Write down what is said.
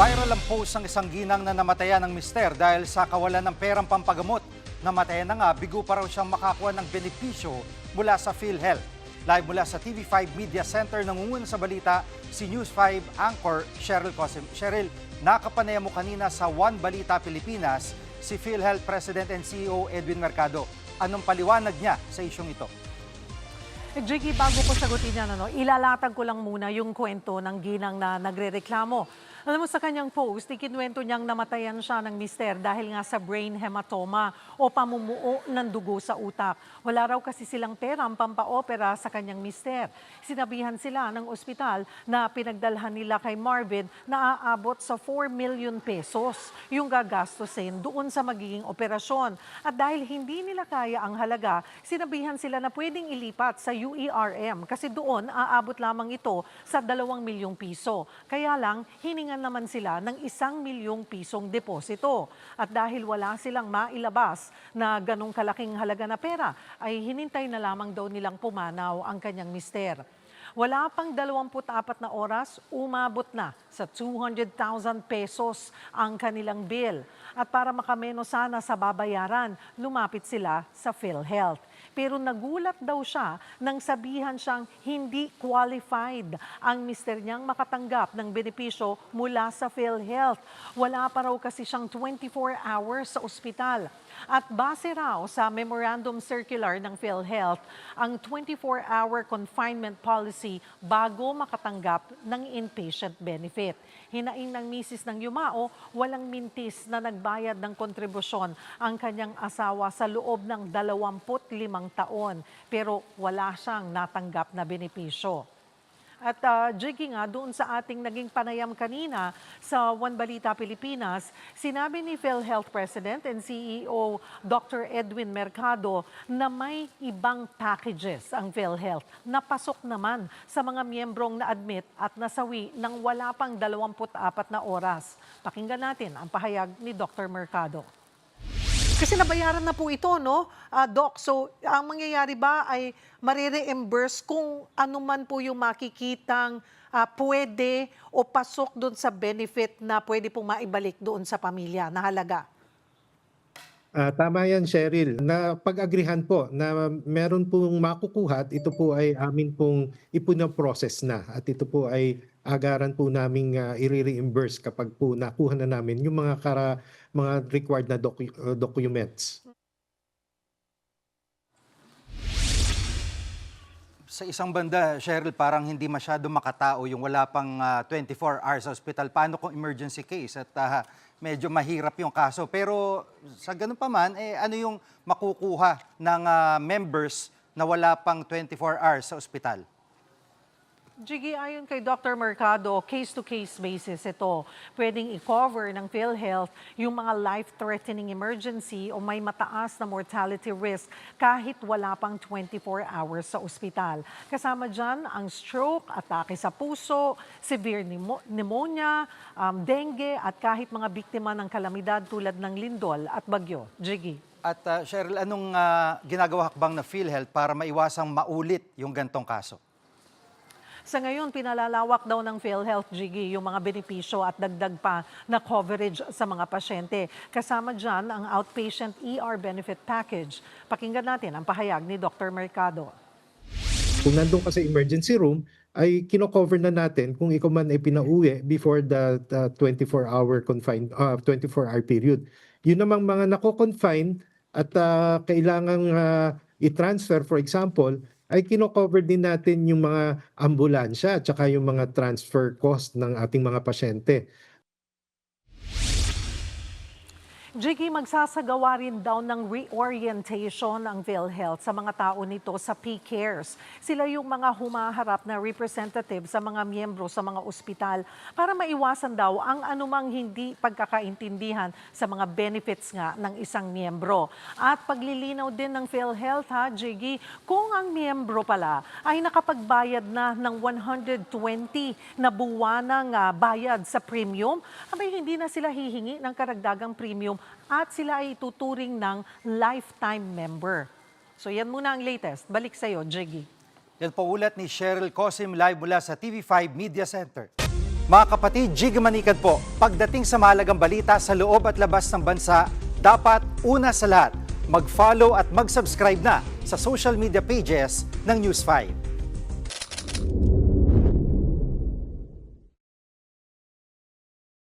Viral ang post ng isang ginang na namatayan ng mister dahil sa kawalan ng perang pampagamot. Namatayan na nga, bigo pa raw siyang makakuha ng benepisyo mula sa PhilHealth. Live mula sa TV5 Media Center, nangunguna sa balita si News 5 anchor Cheryl Cosim. Cheryl, nakapanaya mo kanina sa One Balita Pilipinas si PhilHealth President and CEO Edwin Mercado. Anong paliwanag niya sa isyong ito? Jiggy, bago ko sagutin yan, ilalatag ko lang muna yung kwento ng ginang na nagrereklamo. Alam mo, sa kanyang post, ikinwento niyang namatayan siya ng mister dahil nga sa brain hematoma o pamumuo ng dugo sa utak. Wala raw kasi silang perang pampaopera sa kanyang mister. Sinabihan sila ng ospital na pinagdalhan nila kay Marvin na aabot sa 4 million pesos yung gagastusin doon sa magiging operasyon. At dahil hindi nila kaya ang halaga, sinabihan sila na pwedeng ilipat sa UERM kasi doon aabot lamang ito sa 2 milyong piso. Kaya lang, hiningan naman sila ng 1 milyong pisong deposito. At dahil wala silang mailabas na ganong kalaking halaga na pera, ay hinintay na lamang daw nilang pumanaw ang kanyang mister. Wala pang 24 na oras, umabot na sa 200,000 pesos ang kanilang bill. At para makameno sana sa babayaran, lumapit sila sa PhilHealth. Pero nagulat daw siya nang sabihan siyang hindi qualified ang mister niyang makatanggap ng benepisyo mula sa PhilHealth. Wala pa raw kasi siyang 24 hours sa ospital. At base raw sa memorandum circular ng PhilHealth, ang 24-hour confinement policy bago makatanggap ng inpatient benefit. Hinaing ng misis ng yumao, walang mintis na nagbayad ng kontribusyon ang kanyang asawa sa loob ng 25 taon, pero wala siyang natanggap na benepisyo. At Jiggy nga, doon sa ating naging panayam kanina sa One Balita Pilipinas, sinabi ni PhilHealth President and CEO Dr. Edwin Mercado na may ibang packages ang PhilHealth na pasok naman sa mga miyembrong na-admit at nasawi ng wala pang 24 na oras. Pakinggan natin ang pahayag ni Dr. Mercado. Kasi nabayaran na po ito, no, Doc? So, ang mangyayari ba ay marireimburse kung ano man po yung makikitang pwede o pasok doon sa benefit na pwede pong maibalik doon sa pamilya na halaga? Tama yan, Cheryl. Na pag-agrihan po na meron pong makukuha at ito po ay amin pong ipuna-process na. At ito po ay agaran po naming i-reimburse kapag po nakuha na namin yung mga required na documents. Sa isang banda, Cheryl, parang hindi masyado makatao yung wala pang 24 hours sa ospital. Paano kung emergency case at medyo mahirap yung kaso? Pero sa ganun pa man, ano yung makukuha ng members na wala pang 24 hours sa ospital? Jiggy, ayon kay Dr. Mercado, case-to-case basis ito. Pwedeng i-cover ng PhilHealth yung mga life-threatening emergency o may mataas na mortality risk kahit wala pang 24 hours sa ospital. Kasama dyan ang stroke, atake sa puso, severe pneumonia, dengue at kahit mga biktima ng kalamidad tulad ng lindol at bagyo. Jiggy. At Cheryl, anong ginagawa hakbang na PhilHealth para maiwasang maulit yung gantong kaso? Sa ngayon, pinalalawak daw ng PhilHealth, Jiggy, yung mga benepisyo at dagdag pa na coverage sa mga pasyente. Kasama dyan ang outpatient ER benefit package. Pakinggan natin ang pahayag ni Dr. Mercado. Kung nandun ka sa emergency room, ay kino-cover na natin kung ikaw man ay pinauwi before the 24-hour 24-hour period. Yun namang mga nako-confine at kailangang i-transfer, for example, ay kino-cover din natin yung mga ambulansya at saka yung mga transfer cost ng ating mga pasyente. Jiggy, magsasagawa rin daw ng reorientation ang PhilHealth sa mga tao nito sa P-Cares. Sila yung mga humaharap na representative sa mga miyembro sa mga ospital para maiwasan daw ang anumang hindi pagkakaintindihan sa mga benefits nga ng isang miyembro. At paglilinaw din ng PhilHealth, Jiggy, kung ang miyembro pala ay nakapagbayad na ng 120 na buwanang bayad sa premium, abay hindi na sila hihingi ng karagdagang premium at sila ay tuturing ng lifetime member. So yan muna ang latest. Balik sa'yo, Jiggy. Yan po ulat ni Cheryl Cosim live mula sa TV5 Media Center. Mga kapatid, Jig Manikan po, pagdating sa mahalagang balita sa loob at labas ng bansa, dapat una sa lahat, mag-follow at mag-subscribe na sa social media pages ng News 5.